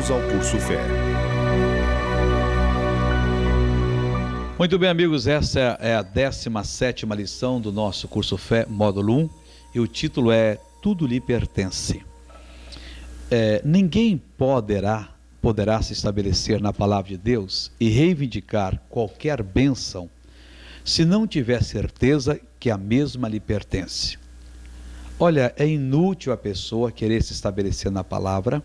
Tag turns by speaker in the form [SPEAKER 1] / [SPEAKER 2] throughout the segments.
[SPEAKER 1] Bem-vindos ao Curso Fé.
[SPEAKER 2] Muito bem, amigos, essa é a 17ª lição do nosso Curso Fé, módulo 1, e o título é Tudo lhe pertence. Ninguém poderá se estabelecer na palavra de Deus e reivindicar qualquer bênção se não tiver certeza que a mesma lhe pertence. Olha, é inútil a pessoa querer se estabelecer na palavra,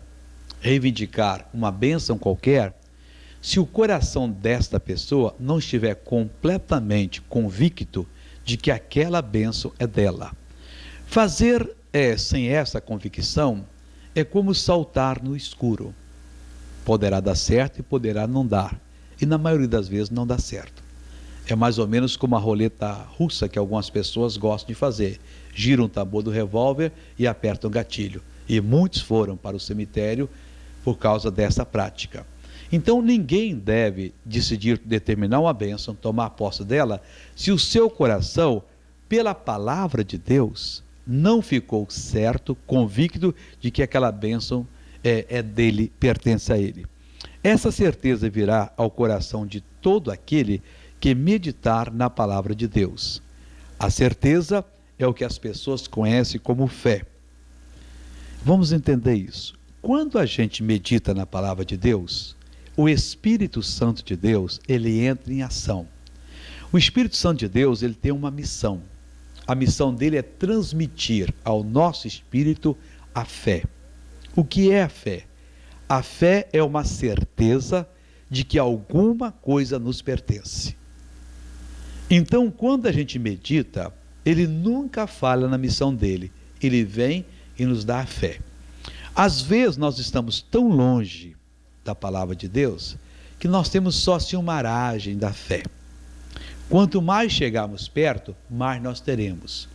[SPEAKER 2] reivindicar uma bênção qualquer, se o coração desta pessoa não estiver completamente convicto de que aquela bênção é dela. Fazer sem essa convicção é como saltar no escuro. Poderá dar certo e poderá não dar. E na maioria das vezes não dá certo. É mais ou menos como a roleta russa que algumas pessoas gostam de fazer. Giram o tambor do revólver e apertam o gatilho. E muitos foram para o cemitério por causa dessa prática. Então ninguém deve decidir determinar uma bênção, tomar posse dela, se o seu coração, pela palavra de Deus, não ficou certo, convicto de que aquela bênção é dele, pertence a ele. Essa certeza virá ao coração de todo aquele que meditar na palavra de Deus. A certeza é o que as pessoas conhecem como fé. Vamos entender isso. Quando a gente medita na palavra de Deus, o Espírito Santo de Deus, ele entra em ação. O Espírito Santo de Deus, ele tem uma missão. A missão dele é transmitir ao nosso espírito a fé. O que é a fé? A fé é uma certeza de que alguma coisa nos pertence. Então, quando a gente medita, ele nunca falha na missão dele. Ele vem e nos dá a fé. Às vezes nós estamos tão longe da palavra de Deus que nós temos só assim uma aragem da fé. Quanto mais chegarmos perto, mais nós teremos.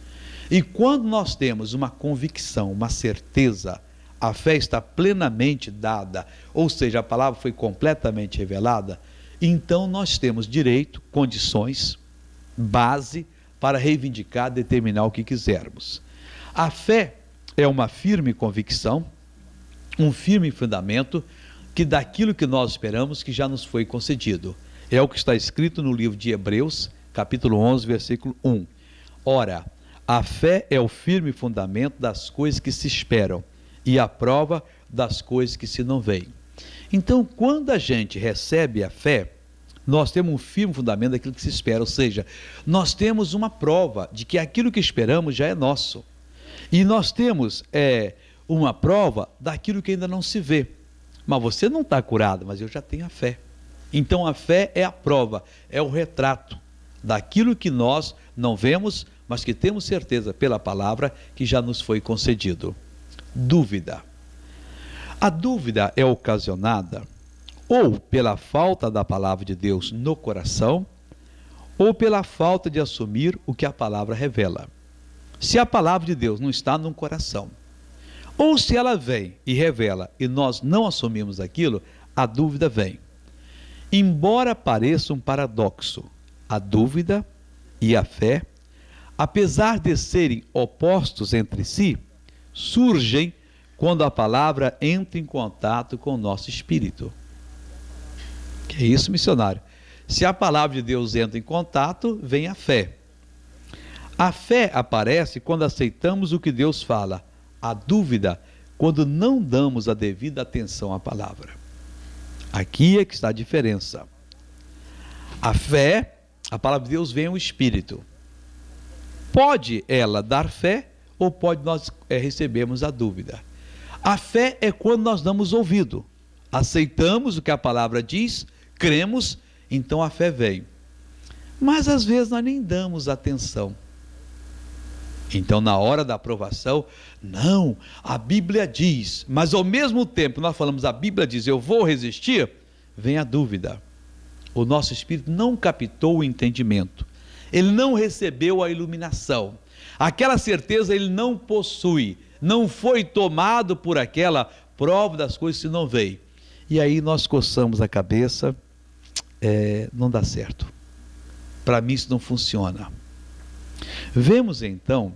[SPEAKER 2] E quando nós temos uma convicção, uma certeza, a fé está plenamente dada, ou seja, a palavra foi completamente revelada, então nós temos direito, condições, base para reivindicar, determinar o que quisermos. A fé é uma firme convicção, um firme fundamento que daquilo que nós esperamos que já nos foi concedido. É o que está escrito no livro de Hebreus, capítulo 11, versículo 1. Ora, a fé é o firme fundamento das coisas que se esperam e a prova das coisas que se não veem. Então, quando a gente recebe a fé, nós temos um firme fundamento daquilo que se espera, ou seja, nós temos uma prova de que aquilo que esperamos já é nosso. E nós temos uma prova daquilo que ainda não se vê. Mas você não está curado, mas eu já tenho a fé. Então a fé é a prova, é o retrato daquilo que nós não vemos, mas que temos certeza pela palavra que já nos foi concedido. Dúvida. A dúvida é ocasionada ou pela falta da palavra de Deus no coração, ou pela falta de assumir o que a palavra revela. Se a palavra de Deus não está no coração, ou se ela vem e revela e nós não assumimos aquilo, a dúvida vem. Embora pareça um paradoxo, a dúvida e a fé, apesar de serem opostos entre si, surgem quando a palavra entra em contato com o nosso espírito. Que é isso, missionário? Se a palavra de Deus entra em contato, vem a fé. A fé aparece quando aceitamos o que Deus fala. A dúvida, quando não damos a devida atenção à palavra. Aqui é que está a diferença. A fé, a palavra de Deus vem ao Espírito. Pode ela dar fé ou pode nós recebermos a dúvida. A fé é quando nós damos ouvido. Aceitamos o que a palavra diz, cremos, então a fé vem. Mas às vezes nós nem damos atenção. Então, na hora da aprovação, não, a Bíblia diz, mas ao mesmo tempo nós falamos, a Bíblia diz, eu vou resistir, vem a dúvida. O nosso espírito não captou o entendimento, ele não recebeu a iluminação, aquela certeza ele não possui, não foi tomado por aquela prova das coisas que não veio. E aí nós coçamos a cabeça, não dá certo, para mim isso não funciona. Vemos então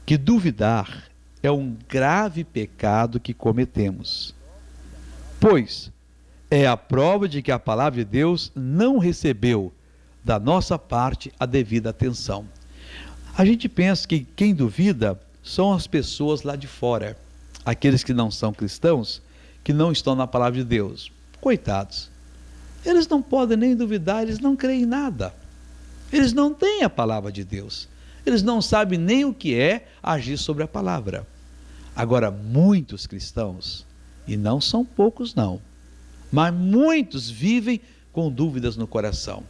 [SPEAKER 2] que duvidar é um grave pecado que cometemos. pois é a prova de que a palavra de Deus não recebeu da nossa parte a devida atenção. A gente pensa que quem duvida são as pessoas lá de fora, aqueles que não são cristãos, que não estão na palavra de Deus. Coitados, eles não podem nem duvidar, eles não creem em nada. Eles não têm a palavra de Deus. Eles não sabem nem o que é agir sobre a palavra. Agora, muitos cristãos, e não são poucos não, mas muitos vivem com dúvidas no coração.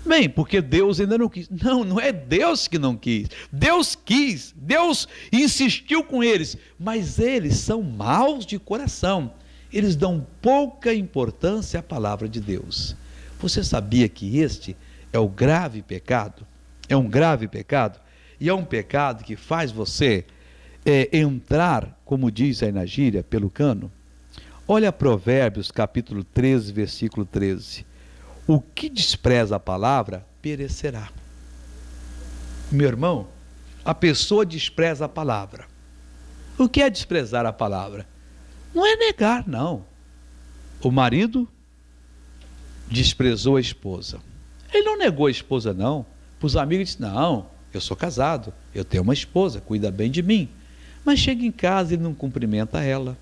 [SPEAKER 2] Bem, porque Deus ainda não quis. Não, não é Deus que não quis. Deus quis, Deus insistiu com eles, mas eles são maus de coração. Eles dão pouca importância à palavra de Deus. Você sabia que este é o grave pecado? É um grave pecado, e é um pecado que faz você entrar, como diz aí na gíria, pelo cano. Olha Provérbios capítulo 13, versículo 13. O que despreza a palavra, perecerá. Meu irmão, a pessoa despreza a palavra. O que é desprezar a palavra? Não é negar, não. O marido desprezou a esposa. Ele não negou a esposa, não. Para os amigos, disse, não, eu sou casado, eu tenho uma esposa, cuida bem de mim. Mas chega em casa e ele não cumprimenta ela.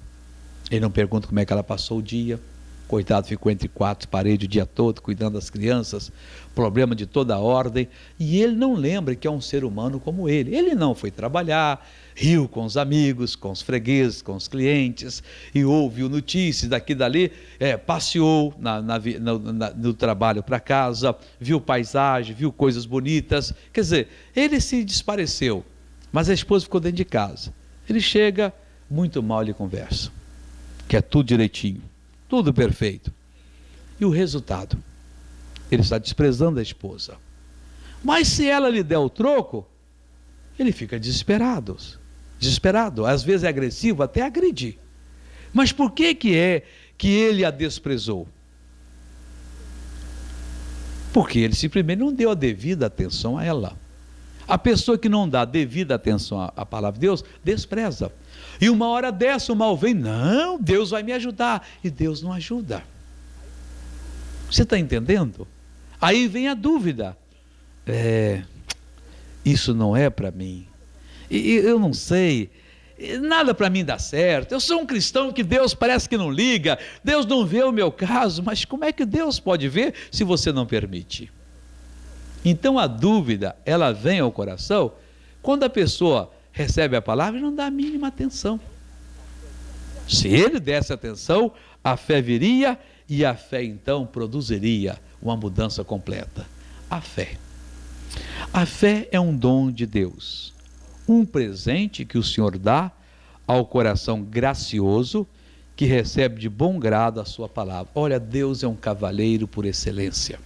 [SPEAKER 2] Ele não pergunta como é que ela passou o dia. Coitado, ficou entre quatro paredes o dia todo, cuidando das crianças, problema de toda a ordem. E ele não lembra que é um ser humano como ele. Ele não foi trabalhar, riu com os amigos, com os fregueses, com os clientes, e ouviu notícias daqui e dali, passeou no trabalho para casa, viu paisagem, viu coisas bonitas. Quer dizer, ele se desapareceu, mas a esposa ficou dentro de casa. Ele chega, muito mal ele conversa, quer tudo direitinho, tudo perfeito. E o resultado? Ele está desprezando a esposa. Mas se ela lhe der o troco, ele fica desesperado, às vezes é agressivo, até agredir. Mas por que que ele a desprezou? Porque ele simplesmente não deu a devida atenção a ela. A pessoa que não dá a devida atenção à palavra de Deus, despreza. E uma hora dessa o mal vem, não, Deus vai me ajudar. E Deus não ajuda. Você está entendendo? Aí vem a dúvida. Isso não é para mim. Eu não sei, nada para mim dá certo. Eu sou um cristão que Deus parece que não liga. Deus não vê o meu caso. Mas como é que Deus pode ver se você não permite? Então a dúvida, ela vem ao coração quando a pessoa recebe a palavra e não dá a mínima atenção. Se ele desse atenção, a fé viria e a fé então produziria uma mudança completa. A fé. A fé é um dom de Deus, um presente que o Senhor dá ao coração gracioso que recebe de bom grado a sua palavra. Olha, Deus é um cavalheiro por excelência.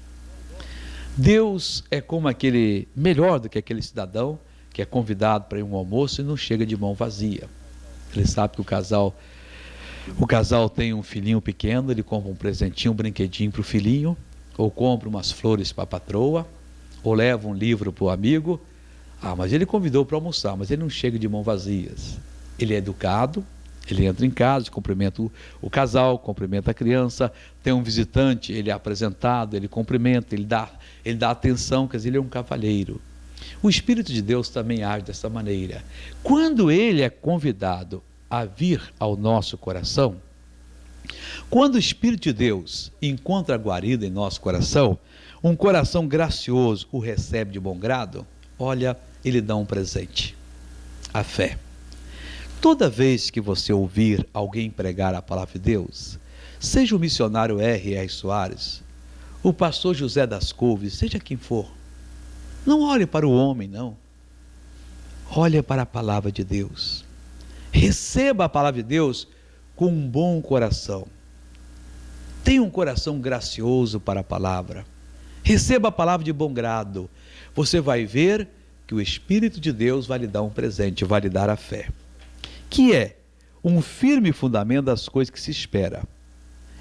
[SPEAKER 2] Deus é como melhor do que aquele cidadão que é convidado para ir a um almoço e não chega de mão vazia. Ele sabe que o casal tem um filhinho pequeno, ele compra um presentinho, um brinquedinho para o filhinho, ou compra umas flores para a patroa, ou leva um livro para o amigo. Mas ele convidou para almoçar, mas ele não chega de mãos vazias. Ele é educado, ele entra em casa, cumprimenta o casal, cumprimenta a criança, tem um visitante, ele é apresentado, ele cumprimenta, ele dá atenção, quer dizer, ele é um cavalheiro. O Espírito de Deus também age dessa maneira. Quando ele é convidado a vir ao nosso coração, quando o Espírito de Deus encontra guarida em nosso coração, um coração gracioso o recebe de bom grado, olha, ele dá um presente, a fé. Toda vez que você ouvir alguém pregar a palavra de Deus, seja o missionário R.R. Soares, o pastor José das Couves, seja quem for, não olhe para o homem, não. Olhe para a palavra de Deus. Receba a palavra de Deus com um bom coração. Tenha um coração gracioso para a palavra. Receba a palavra de bom grado. Você vai ver que o Espírito de Deus vai lhe dar um presente, vai lhe dar a fé, que é um firme fundamento das coisas que se espera.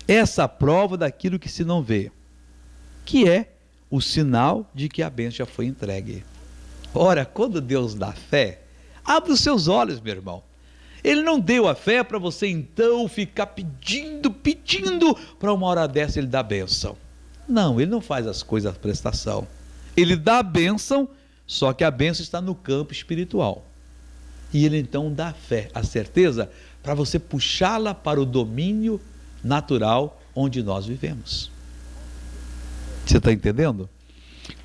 [SPEAKER 2] Essa prova daquilo que se não vê, que é o sinal de que a bênção já foi entregue. Ora, quando Deus dá fé, abre os seus olhos, meu irmão. Ele não deu a fé para você então ficar pedindo para uma hora dessa ele dar a bênção. Não, ele não faz as coisas à prestação. Ele dá a bênção, só que a bênção está no campo espiritual. E ele então dá a fé, a certeza, para você puxá-la para o domínio natural onde nós vivemos. Você está entendendo?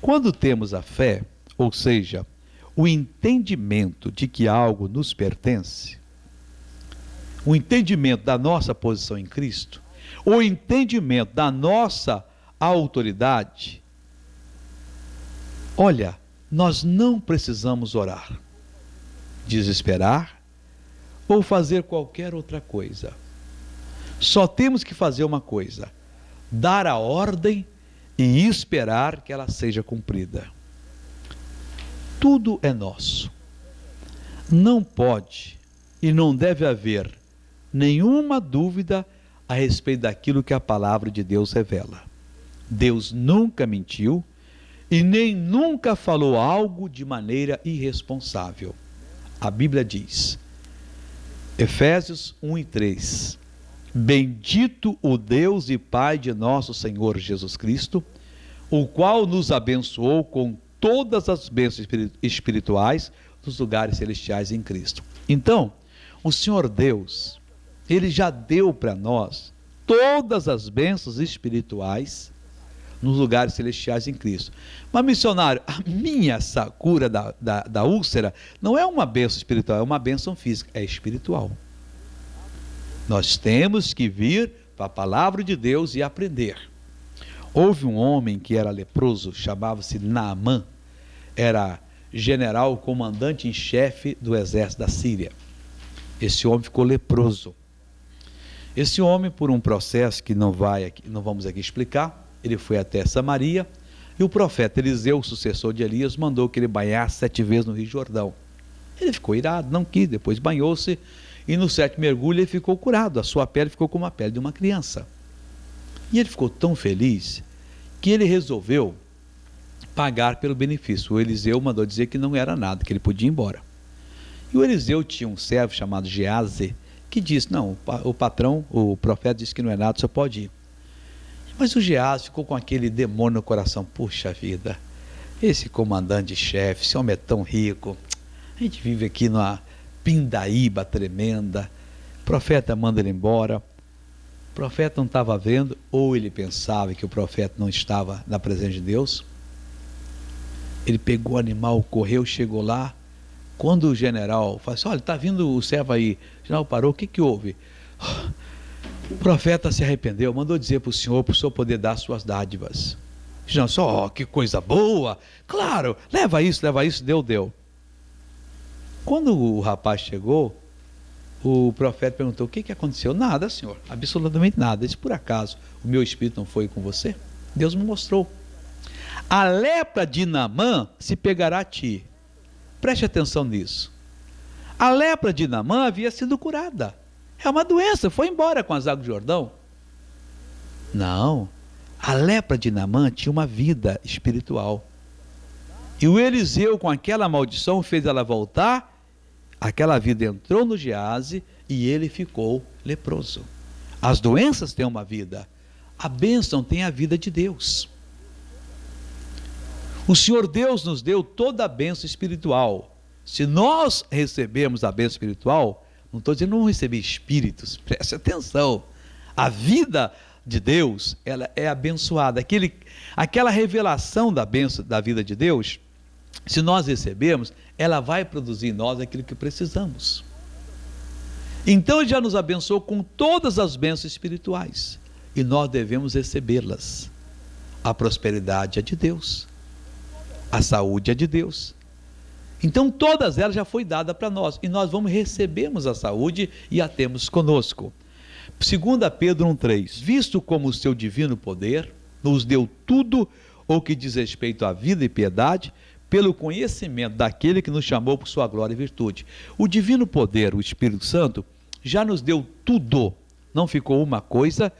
[SPEAKER 2] Quando temos a fé, ou seja, o entendimento de que algo nos pertence, o entendimento da nossa posição em Cristo, o entendimento da nossa autoridade, olha, nós não precisamos orar, desesperar ou fazer qualquer outra coisa. Só temos que fazer uma coisa: dar a ordem e esperar que ela seja cumprida. Tudo é nosso. Não pode e não deve haver nenhuma dúvida a respeito daquilo que a palavra de Deus revela. Deus nunca mentiu e nem nunca falou algo de maneira irresponsável. A Bíblia diz, Efésios 1:3, bendito o Deus e Pai de nosso Senhor Jesus Cristo, o qual nos abençoou com todas as bênçãos espirituais dos lugares celestiais em Cristo. Então, o Senhor Deus, Ele já deu para nós todas as bênçãos espirituais nos lugares celestiais em Cristo. Mas, missionário, a minha cura da úlcera não é uma bênção espiritual, é uma bênção física, é espiritual. Nós temos que vir para a palavra de Deus e aprender. Houve um homem que era leproso, chamava-se Naamã, era general, comandante em chefe do exército da Síria. Esse homem ficou leproso. Esse homem, por um processo que não vamos aqui explicar, ele foi até Samaria, e o profeta Eliseu, o sucessor de Elias, mandou que ele banhasse 7 vezes no Rio Jordão. Ele ficou irado, não quis, depois banhou-se, e no 7º mergulho ele ficou curado, a sua pele ficou como a pele de uma criança. E ele ficou tão feliz que ele resolveu pagar pelo benefício. O Eliseu mandou dizer que não era nada, que ele podia ir embora. E o Eliseu tinha um servo chamado Geazi, que disse, não, o patrão, o profeta disse que não é nada, você pode ir. Mas o Geazi ficou com aquele demônio no coração, puxa vida, esse comandante-chefe, esse homem é tão rico, a gente vive aqui numa pindaíba tremenda, o profeta manda ele embora. O profeta não estava vendo, ou ele pensava que o profeta não estava na presença de Deus. Ele pegou o animal, correu, chegou lá. Quando o general falou assim, olha, está vindo o servo aí. O general parou, o que houve? O profeta se arrependeu, mandou dizer para o senhor poder dar suas dádivas. O general disse, que coisa boa, claro, leva isso, deu. Quando o rapaz chegou, o profeta perguntou, o que aconteceu? Nada, senhor, absolutamente nada. Disse, por acaso, o meu espírito não foi com você? Deus me mostrou. A lepra de Naamã se pegará a ti. Preste atenção nisso. A lepra de Naamã havia sido curada. É uma doença, foi embora com as águas do Jordão. Não, a lepra de Naamã tinha uma vida espiritual. E o Eliseu, com aquela maldição, fez ela voltar. Aquela vida entrou no Geazi e ele ficou leproso. As doenças têm uma vida, a bênção tem a vida de Deus. O Senhor Deus nos deu toda a bênção espiritual. Se nós recebemos a bênção espiritual, não estou dizendo não receber espíritos, preste atenção. A vida de Deus, ela é abençoada. Aquela revelação da bênção da vida de Deus, se nós recebermos, ela vai produzir em nós aquilo que precisamos. Então Ele já nos abençoou com todas as bênçãos espirituais e nós devemos recebê-las. A prosperidade é de Deus, a saúde é de Deus. Então todas elas já foi dada para nós e nós vamos recebermos a saúde e a temos conosco. 2 Pedro 1,3, visto como o seu divino poder nos deu tudo o que diz respeito à vida e piedade, pelo conhecimento daquele que nos chamou por sua glória e virtude. O divino poder, o Espírito Santo, já nos deu tudo. Não ficou uma coisa,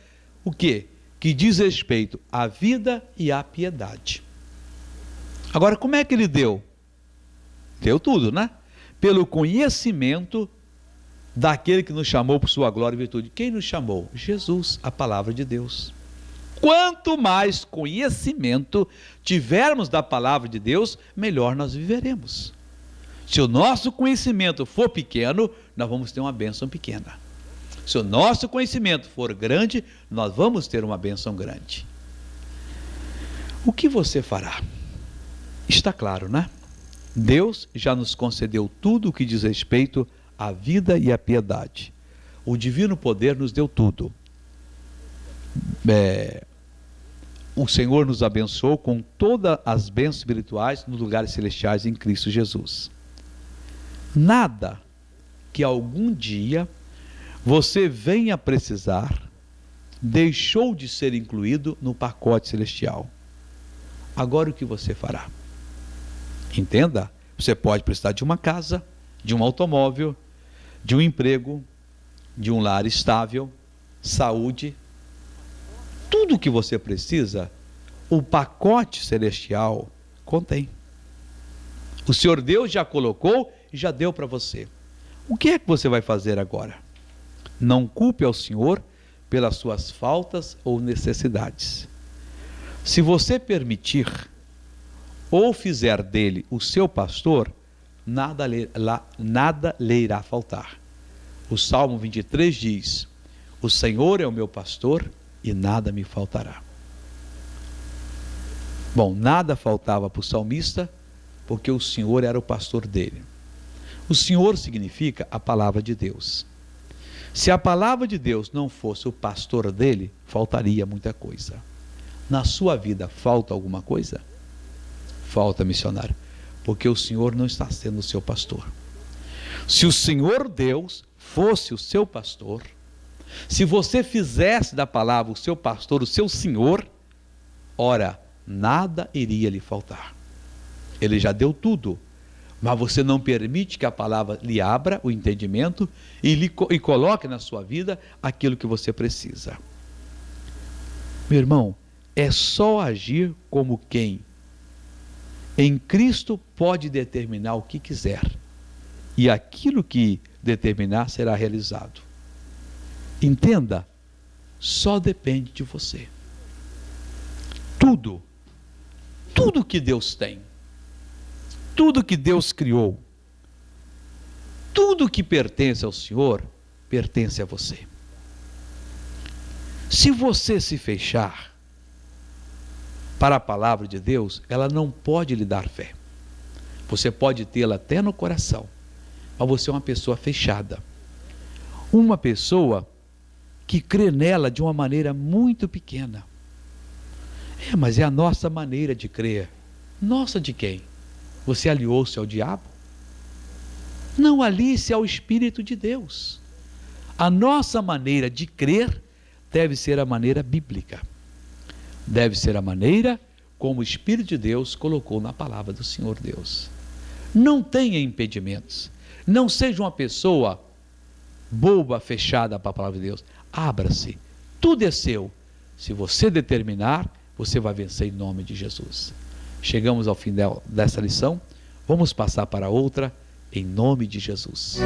[SPEAKER 2] o quê? Que diz respeito à vida e à piedade. Agora, como é que ele deu? Deu tudo, né? Pelo conhecimento daquele que nos chamou por sua glória e virtude. Quem nos chamou? Jesus, a palavra de Deus. Quanto mais conhecimento tivermos da palavra de Deus, melhor nós viveremos. Se o nosso conhecimento for pequeno, nós vamos ter uma bênção pequena. Se o nosso conhecimento for grande, nós vamos ter uma bênção grande. O que você fará? Está claro, né? Deus já nos concedeu tudo o que diz respeito à vida e à piedade. O divino poder nos deu tudo. O Senhor nos abençoou com todas as bênçãos espirituais nos lugares celestiais em Cristo Jesus. Nada que algum dia você venha precisar deixou de ser incluído no pacote celestial. Agora o que você fará? Entenda, você pode precisar de uma casa, de um automóvel, de um emprego, de um lar estável, saúde. Tudo o que você precisa, o pacote celestial contém. O Senhor Deus já colocou e já deu para você. O que é que você vai fazer agora? Não culpe ao Senhor pelas suas faltas ou necessidades. Se você permitir ou fizer dele o seu pastor, nada lhe irá faltar. O Salmo 23 diz: o Senhor é o meu pastor e nada me faltará. Bom, nada faltava para o salmista, porque o Senhor era o pastor dele. O Senhor significa a palavra de Deus. Se a palavra de Deus não fosse o pastor dele, faltaria muita coisa. Na sua vida falta alguma coisa? Falta, missionário, porque o Senhor não está sendo o seu pastor. Se o Senhor Deus fosse o seu pastor, se você fizesse da palavra o seu pastor, o seu Senhor, ora, nada iria lhe faltar. Ele já deu tudo, mas você não permite que a palavra lhe abra o entendimento e coloque na sua vida aquilo que você precisa. Meu irmão, é só agir como quem em Cristo pode determinar o que quiser, e aquilo que determinar será realizado. Entenda, só depende de você. Tudo que Deus tem, tudo que Deus criou, tudo que pertence ao Senhor, pertence a você. Se você se fechar para a palavra de Deus, ela não pode lhe dar fé. Você pode tê-la até no coração, mas você é uma pessoa fechada. Uma pessoa que crê nela de uma maneira muito pequena. Mas é a nossa maneira de crer. Nossa, de quem? Você aliou-se ao diabo? Não, alie-se ao Espírito de Deus. A nossa maneira de crer deve ser a maneira bíblica. Deve ser a maneira como o Espírito de Deus colocou na palavra do Senhor Deus. Não tenha impedimentos. Não seja uma pessoa boba, fechada para a palavra de Deus. Abra-se. Tudo é seu. Se você determinar, você vai vencer em nome de Jesus. Chegamos ao fim dessa lição. Vamos passar para outra em nome de Jesus.